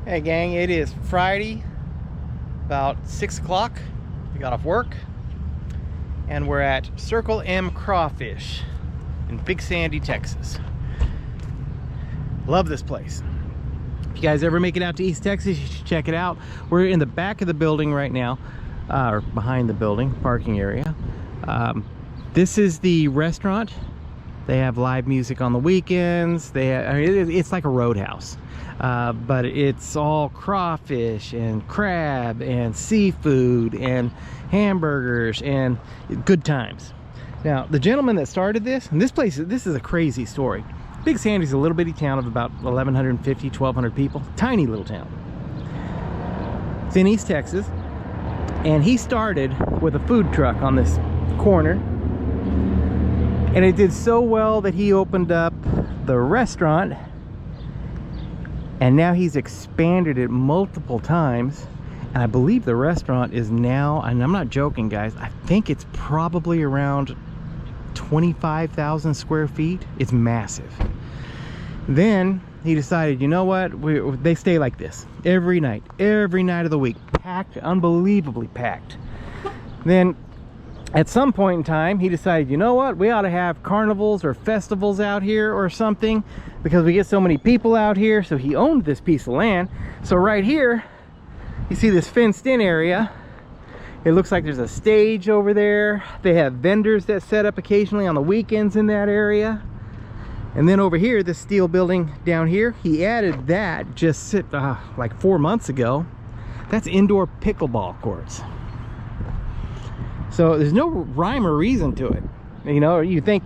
Hey gang, it is Friday, about 6 o'clock. We got off work and we're at Circle M Crawfish in Big Sandy, Texas. Love this place. If you guys ever make it out to East Texas, you should check it out. We're in the back of the building right now, or behind the building, parking area. This is the restaurant. They have live music on the weekends. It's like a roadhouse. But it's all crawfish and crab and seafood and hamburgers and good times. Now, the gentleman that started this, and this is a crazy story. Big Sandy's a little bitty town of about 1,150, 1,200 people. Tiny little town. It's in East Texas. And he started with a food truck on this corner. And it did so well that he opened up the restaurant. And now he's expanded it multiple times. And I believe the restaurant is now, and I'm not joking guys, I think it's probably around 25,000 square feet. It's massive. Then he decided, you know what, they stay like this every night of the week, packed, unbelievably packed. Then at some point in time, he decided, you know what, we ought to have carnivals or festivals out here or something because we get so many people out here. So he owned this piece of land. So right here, you see this fenced in area. It looks like there's a stage over there. They have vendors that set up occasionally on the weekends in that area. And then over here, this steel building down here, he added that just like 4 months ago. That's indoor pickleball courts. So there's no rhyme or reason to it. You know, you think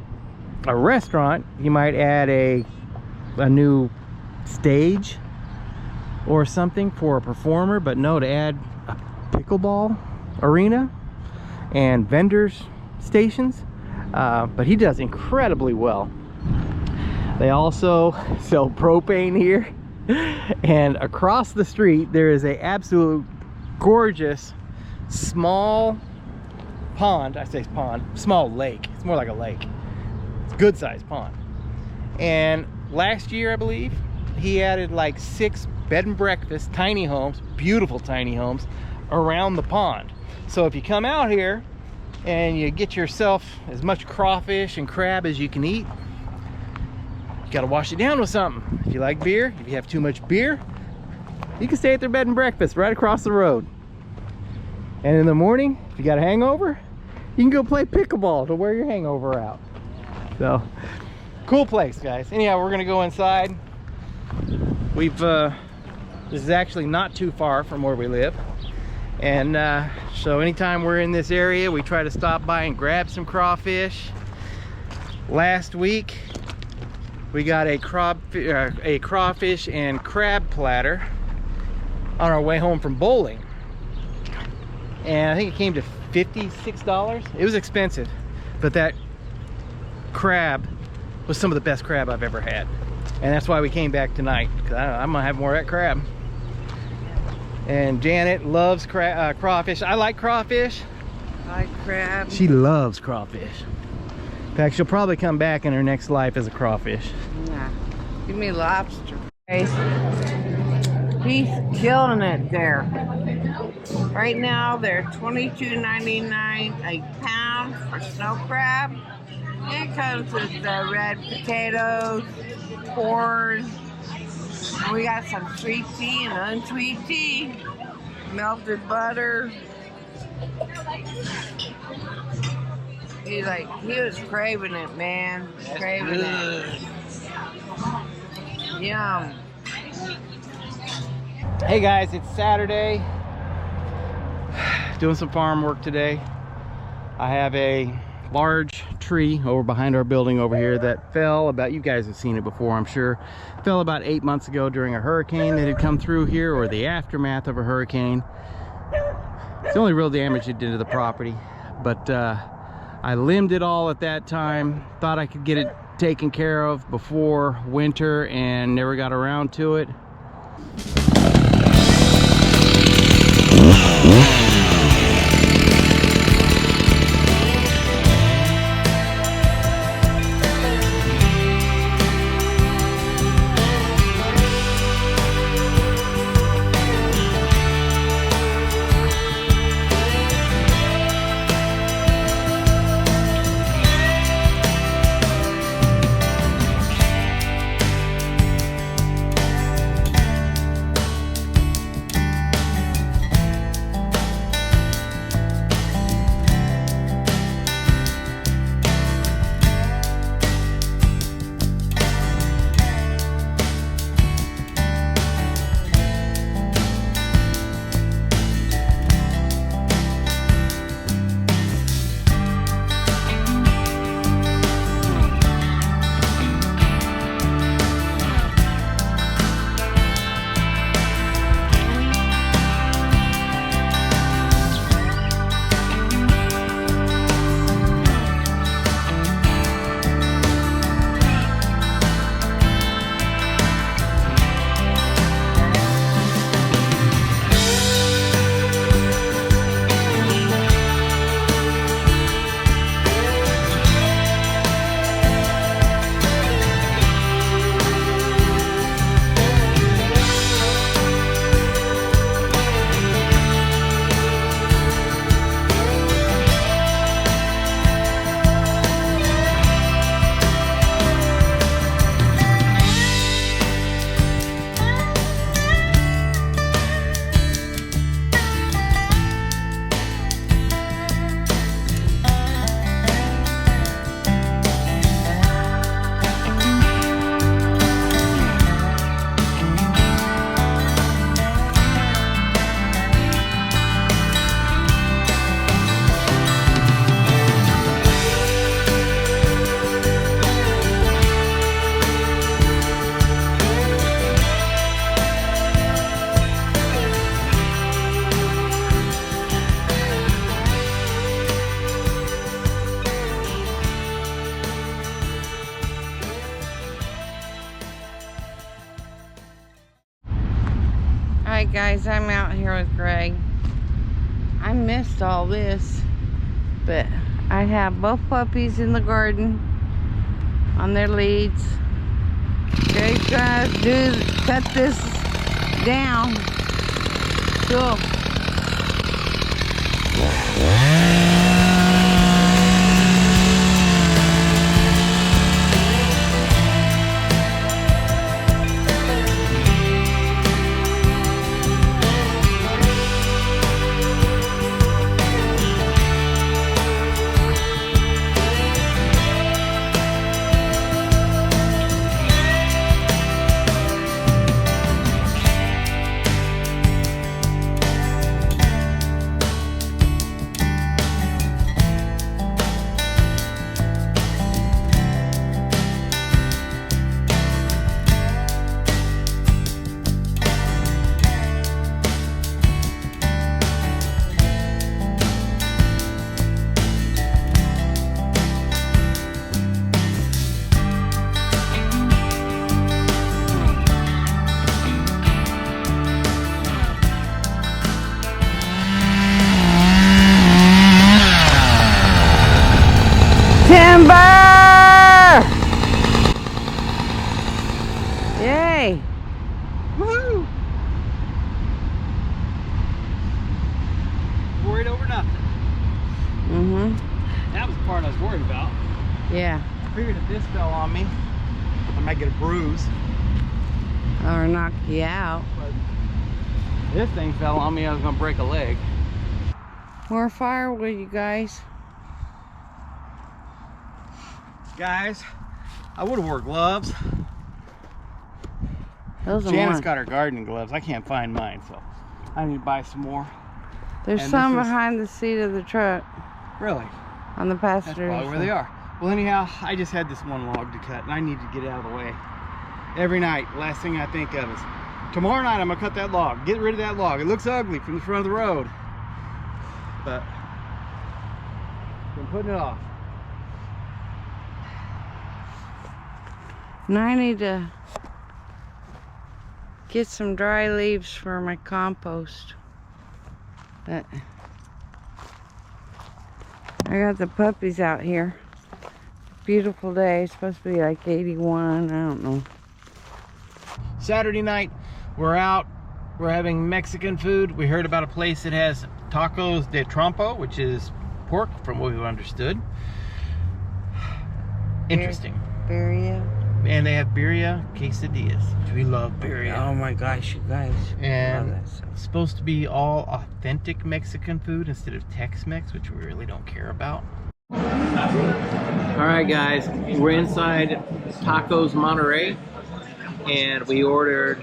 a restaurant, you might add a new stage or something for a performer, but no, to add a pickleball arena and vendors stations. But he does incredibly well. They also sell propane here. And across the street, there is a absolute gorgeous small pond. I say pond, small lake. It's more like a lake. It's a good sized pond. And last year, I believe, he added like 6 bed and breakfast tiny homes, beautiful tiny homes around the pond. So if you come out here and you get yourself as much crawfish and crab as you can eat, you gotta wash it down with something. If you like beer, if you have too much beer, you can stay at their bed and breakfast right across the road. And in the morning, if you got a hangover, you can go play pickleball to wear your hangover out. So, cool place, guys. Anyhow, we're gonna go inside. This is actually not too far from where we live. And so anytime we're in this area, we try to stop by and grab some crawfish. Last week, we got a crawfish and crab platter on our way home from bowling. And I think it came to $56. It was expensive, but that crab was some of the best crab I've ever had. And that's why we came back tonight, because I'm gonna have more of that crab. And Janet loves crawfish. I like crawfish. I like crab. She loves crawfish. In fact, she'll probably come back in her next life as a crawfish. Yeah. Give me lobster. He's killing it there. Right now, they're $22.99 a pound for snow crab. It comes with the red potatoes, corn. We got some sweet tea and unsweet tea, melted butter. He was craving it, man. Craving it. Yum. Hey guys, it's Saturday. Doing some farm work today. I have a large tree over behind our building over here that fell about, you guys have seen it before I'm sure, fell about 8 months ago during a hurricane that had come through here, or the aftermath of a hurricane. It's the only real damage it did to the property, but I limbed it all at that time, thought I could get it taken care of before winter and never got around to it. Alright guys, I'm out here with Greg. I missed all this, but I have both puppies in the garden on their leads. Greg's gonna cut this down. Cool. Timber! Yay! Woohoo! Worried over nothing. That was the part I was worried about. Yeah. I figured if this fell on me, I might get a bruise. Or knock you out. But this thing fell on me, I was gonna break a leg. More firewood, you guys. Guys, I would have wore gloves. Those are Janet's mine. got her gardening gloves. I can't find mine, so I need to buy some more. There's and some this is- behind the seat of the truck Really? on the That's passenger. probably where they are. Well, anyhow, I just had this one log to cut, and I need to get it out of the way. Every night, last thing I think of is, tomorrow night I'm gonna cut that log. Get rid of that log. It looks ugly from the front of the road. But, been putting it off. And I need to get some dry leaves for my compost. But I got the puppies out here. Beautiful day. It's supposed to be like 81. I don't know. Saturday night, we're out. We're having Mexican food. We heard about a place that has tacos de trompo, which is pork, from what we've understood. Interesting. Birria. And they have birria quesadillas, which we love birria. Oh my gosh, you guys. And love that stuff. it's supposed to be all authentic Mexican food instead of Tex-Mex, which we really don't care about. All right, guys, we're inside Tacos Monterey, and we ordered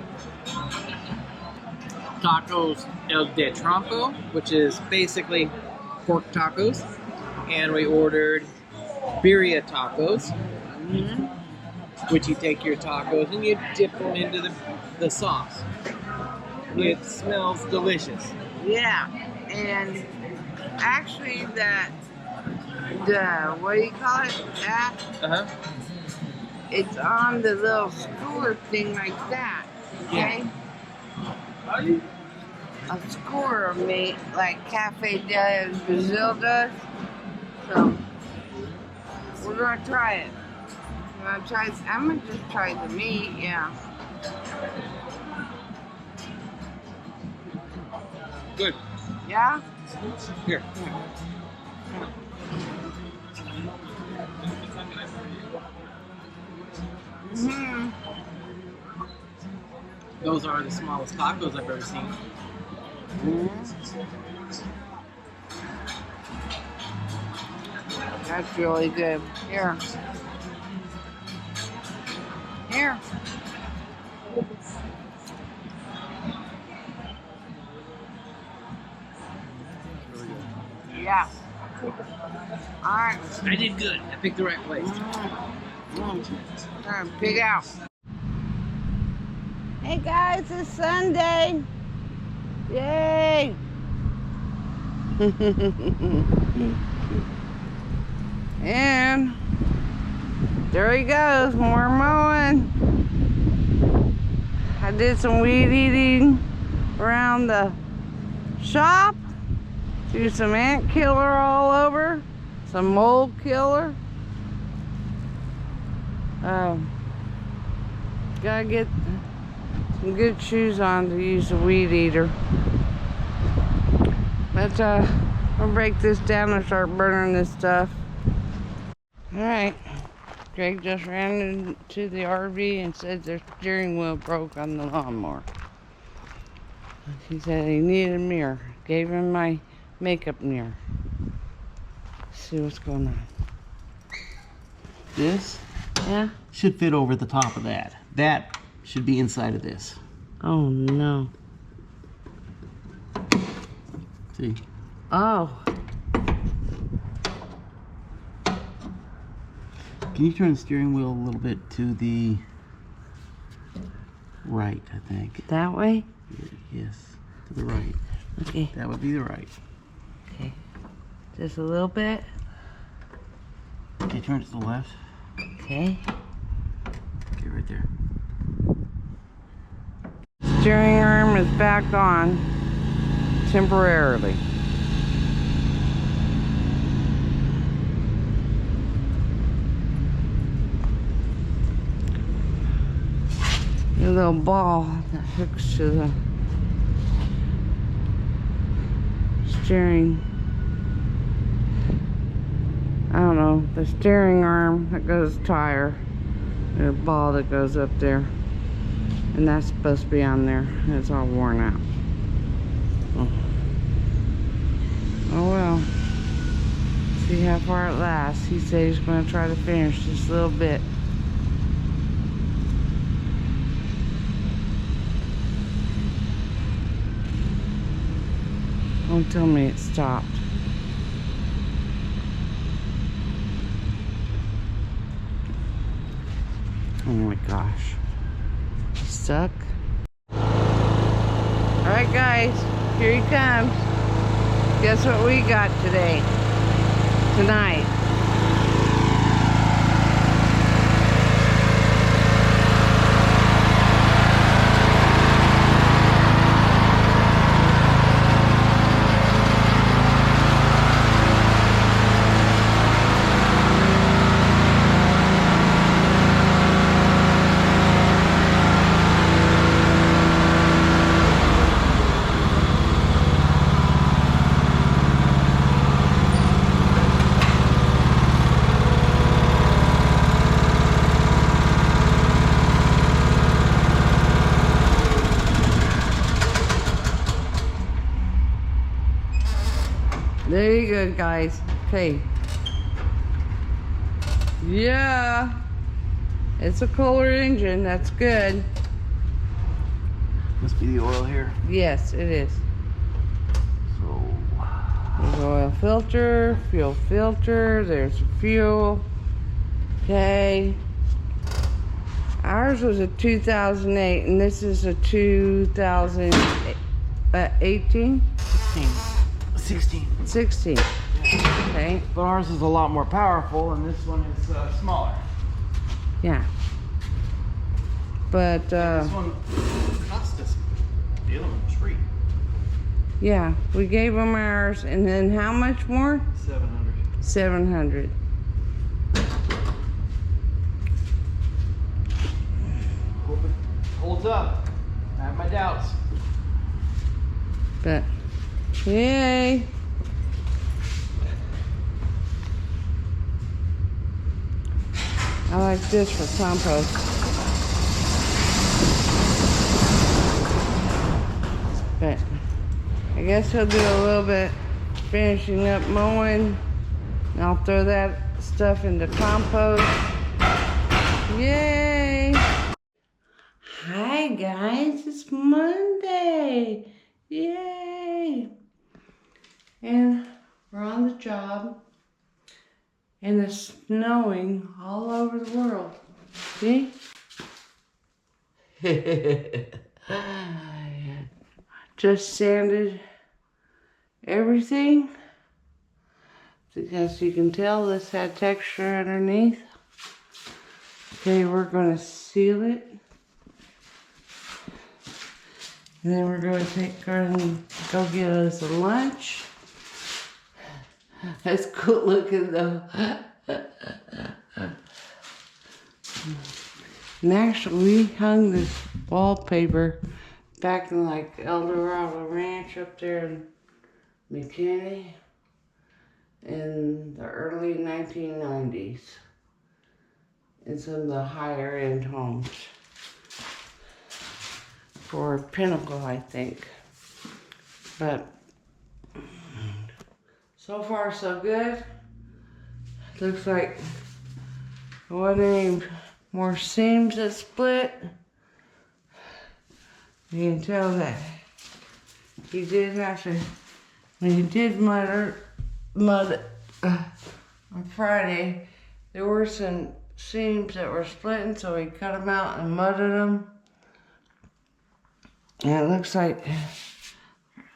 tacos el de trompo, which is basically pork tacos, and we ordered birria tacos, which you take your tacos and you dip them into the sauce. It smells delicious. Yeah, and actually what do you call it? That it's on the little skewer thing like that. Okay. A skewer meat like Cafe de Brazil does. So we're gonna try it. I'm gonna just try the meat. Yeah. Good. Yeah. Here. Those are the smallest tacos I've ever seen. That's really good. Here. Here. Yeah. All right. I did good. I picked the right place. Pig out. Hey guys, it's Sunday. Yay! And there he goes, more mowing. I did some weed eating around the shop. Do some ant killer all over, some mold killer. Gotta get some good shoes on to use the weed eater. But I'll break this down and start burning this stuff. Alright, Greg just ran into the RV and said their steering wheel broke on the lawnmower. He said he needed a mirror. Gave him my makeup mirror. Let's see what's going on. This Yeah? should fit over the top of that. That should be inside of this. Oh no. See? Oh. Can you turn the steering wheel a little bit to the right, I think. That way? Yes, to the right. Okay. That would be the right. Okay. Just a little bit. Okay, turn to the left. Okay. Okay, right there. Steering arm is back on temporarily. A little ball that hooks to the steering. I don't know, the steering arm that goes tire. And a ball that goes up there. And that's supposed to be on there. It's all worn out. Oh well. See how far it lasts. He said he's going to try to finish this little bit. Don't tell me it stopped. Oh my gosh. Stuck. Alright guys, here he comes. Guess what we got today? Tonight. There you go, guys. Okay. Yeah. It's a Kohler engine. That's good. Must be the oil here. Yes, it is. So, There's oil filter, fuel filter. There's fuel. Okay. Ours was a 2008, and this is a 2018? 16. 16. Okay. But ours is a lot more powerful, and this one is smaller. Yeah. But, This one cost us. The other one was free. yeah, we gave them ours, and then how much more? 700. 700. Hope it holds up. I have my doubts. But, yay. I like this for compost. But I guess he'll do a little bit finishing up mowing. And I'll throw that stuff into compost. Yay! Hi guys, it's Monday. Yay! And we're on the job. And it's snowing all over the world. See? Just sanded everything. As you can tell, this had texture underneath. Okay, we're going to seal it. And then we're going to go get us a lunch. That's cool looking though. And actually, we hung this wallpaper back in like El Dorado Ranch up there in McKinney in the early 1990s in some of the higher end homes for Pinnacle, I think. But so far so good. Looks like there wasn't any more seams that split. You can tell that he did have to, when he did mud on Friday, there were some seams that were splitting, so he cut them out and mudded them. And it looks like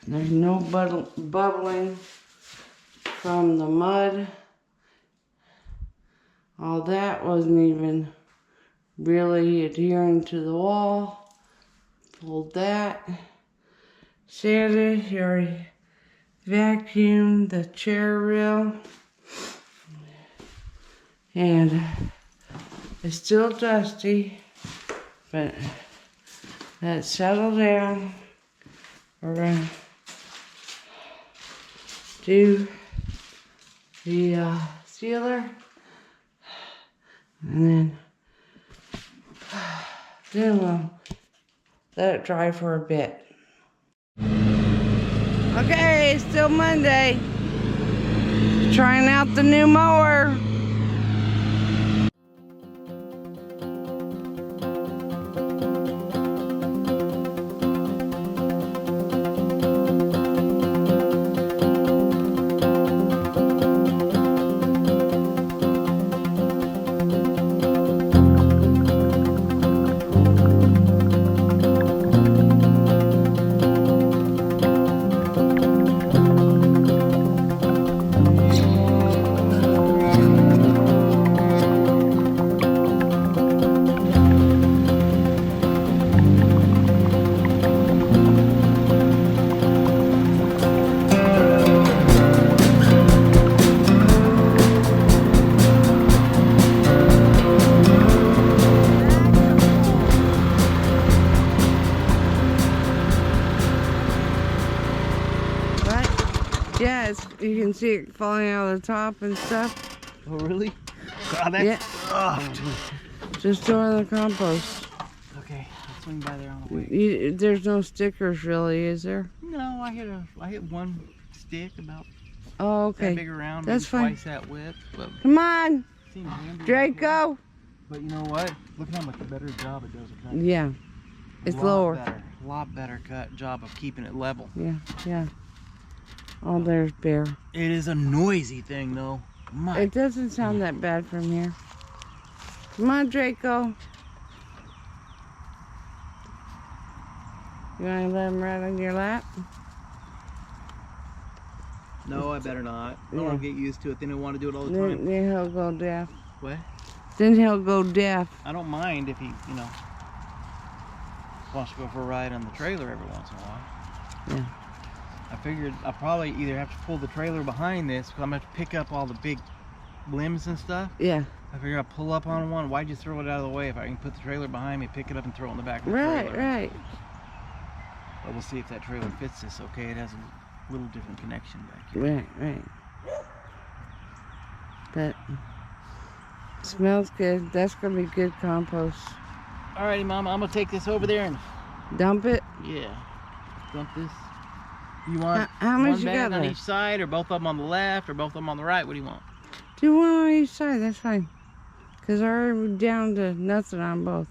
there's no bubbling from the mud. All that wasn't even really adhering to the wall. Pulled that. Sanded, he already vacuumed the chair rail. And it's still dusty, but let's settle down. We're gonna do the sealer, and then we'll let it dry for a bit. Okay, it's still Monday. Trying out the new mower. Yeah, you can see it falling out of the top and stuff. Oh, really? Oh, that's soft. Just throw in the compost. Okay, I'll swing by there on the way. There's no stickers really, is there? No, I hit one stick about that big around. That's fine. Twice that width. But come on, Draco. But you know what? Look how much better job it does of cutting. Yeah, it's lower. A lot better job of keeping it level. Yeah. Oh, there's Bear. It is a noisy thing, though. It doesn't sound that bad from here. Come on, Draco. You want to let him ride on your lap? No, I better not. I don't want to get used to it. Then he'll want to do it all the time. Then he'll go deaf. What? Then he'll go deaf. I don't mind if he, wants to go for a ride on the trailer every once in a while. Yeah. I figured I'll probably either have to pull the trailer behind this, because I'm going to have to pick up all the big limbs and stuff. Yeah. I figured I'll pull up on one. Why'd you throw it out of the way if I can put the trailer behind me, pick it up and throw it in the back of the trailer? Right. But we'll see if that trailer fits this okay. It has a little different connection back here. Right. But smells good. That's going to be good compost. Alrighty, Mama, I'm going to take this over there and dump it? Yeah. Dump this. You want how much one you bag got on left? each side, or both of them on the left, or both of them on the right? What do you want? Do one on each side, that's fine. Because I'm already down to nothing on both.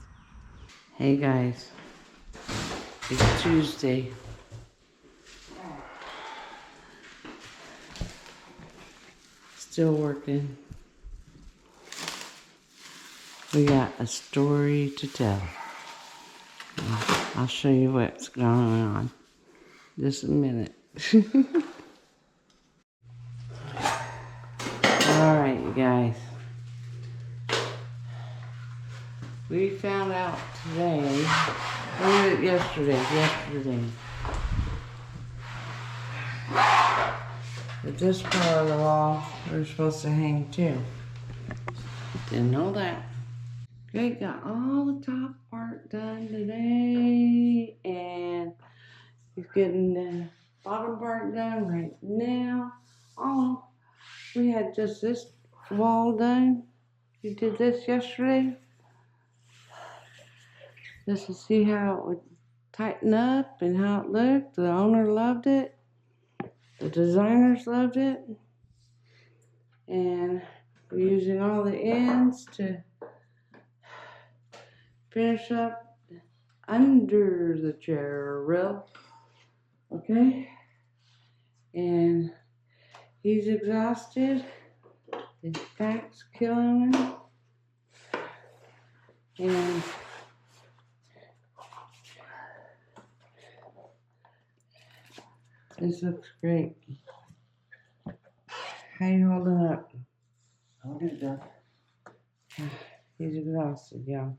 Hey guys, it's Tuesday. Still working. We got a story to tell. I'll show you what's going on. Just a minute. Alright, you guys. We found out today did it yesterday. But this part of the wall, we're supposed to hang too. Didn't know that. Great, got all the top part done today, and he's getting the bottom part done right now. Oh, we had just this wall done. We did this yesterday, just to see how it would tighten up and how it looked. The owner loved it. The designers loved it. And we're using all the ends to finish up under the chair rail. Okay? And he's exhausted. His back's killing him. And this looks great. How you holding up? Hold it up. He's exhausted, y'all.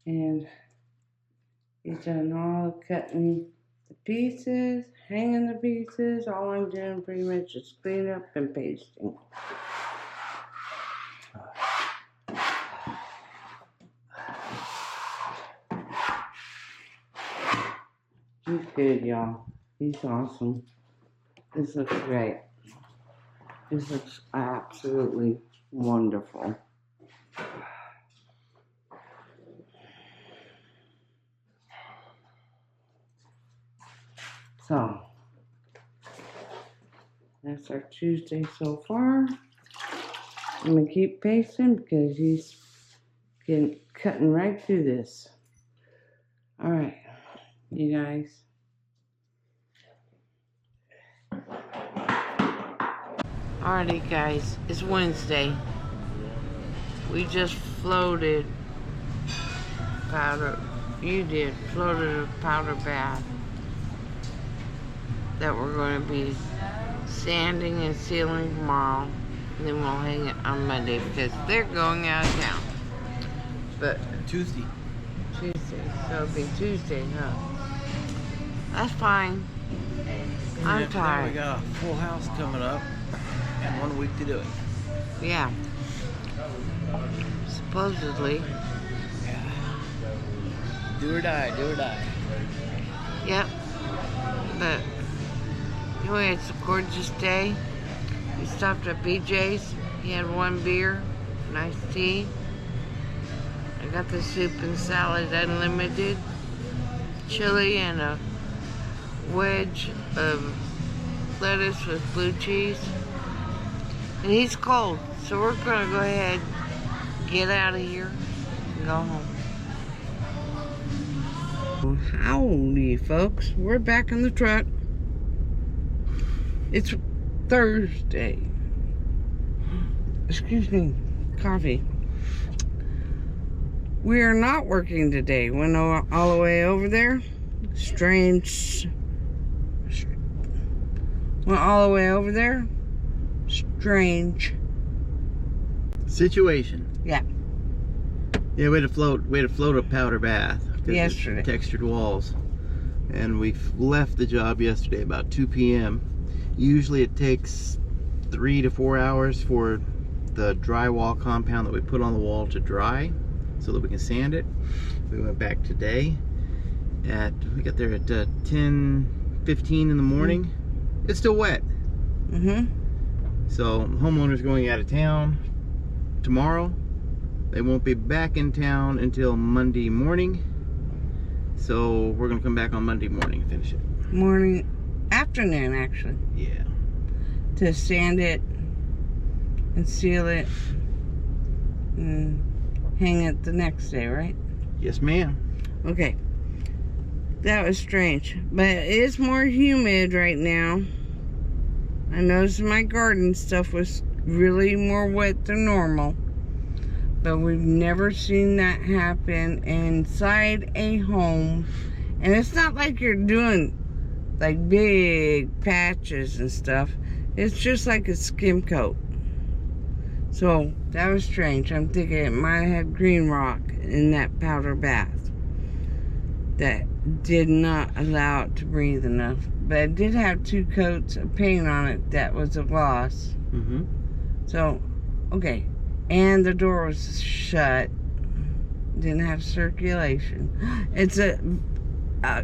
And he's done all the cutting the pieces, hanging the pieces. All I'm doing pretty much is clean up and pasting. He's good, y'all. He's awesome. This looks great. This looks absolutely wonderful. So, that's our Tuesday so far. I'm going to keep pasting because he's cutting right through this. Alright, you guys. Alrighty guys, it's Wednesday. We just floated floated a powder bath that we're going to be sanding and sealing tomorrow. And then we'll hang it on Monday because they're going out of town. But Tuesday. So it'll be Tuesday, huh? That's fine. I'm tired. We got a full house coming up and 1 week to do it. Yeah. Supposedly. Yeah. Do or die, do or die. Yep. But anyway, it's a gorgeous day. We stopped at BJ's. He had 1 beer, nice tea. I got the soup and salad unlimited, chili, and a wedge of lettuce with blue cheese. And he's cold, so we're gonna go ahead, get out of here, and go home. Howdy, folks. We're back in the truck. It's Thursday. Excuse me, coffee. We are not working today. Went all the way over there. Strange. Went all the way over there. Strange situation. Yeah. Yeah, we had to float a powder bath. Yesterday. Textured walls. And we left the job yesterday about 2 p.m. Usually it takes 3 to 4 hours for the drywall compound that we put on the wall to dry so that we can sand it. We went back today we got there at 10:15 in the morning. It's still wet. So homeowners going out of town tomorrow. They won't be back in town until Monday morning. So we're gonna come back on Monday morning and finish it. Afternoon actually. Yeah. To sand it and seal it and hang it the next day, right? Yes, ma'am. Okay. That was strange. But it is more humid right now. I noticed my garden stuff was really more wet than normal. But we've never seen that happen inside a home. And it's not like you're doing like big patches and stuff. It's just like a skim coat. So that was strange. I'm thinking it might have had green rock in that powder bath that did not allow it to breathe enough. But it did have 2 coats of paint on it that was a gloss. Mm-hmm. So, okay. And the door was shut. Didn't have circulation. It's a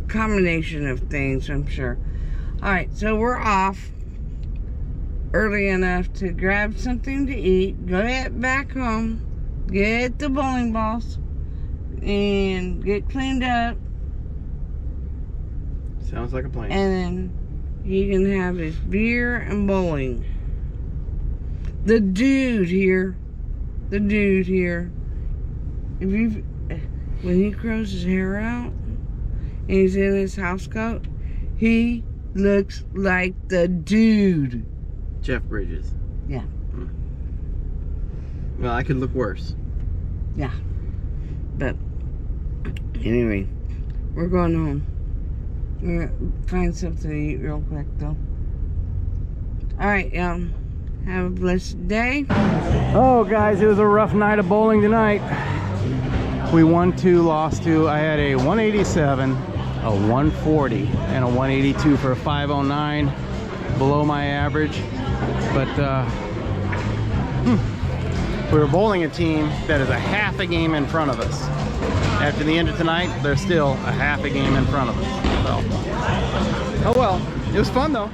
combination of things, I'm sure. Alright, so we're off early enough to grab something to eat, go back home, get the bowling balls, and get cleaned up. Sounds like a plan. And then you can have his beer and bowling. The dude here, if you, when he grows his hair out and he's in his house coat, he looks like the dude. Jeff Bridges. Yeah. Well, I could look worse. Yeah. But anyway, we're going home. We're gonna find something to eat real quick though. Alright, y'all. Have a blessed day. Oh guys, it was a rough night of bowling tonight. We won 2, lost 2. I had a 187, a 140, and a 182 for a 509. Below my average. But we were bowling a team that is a half a game in front of us. After the end of tonight, they're still a half a game in front of us. So, oh well, it was fun though.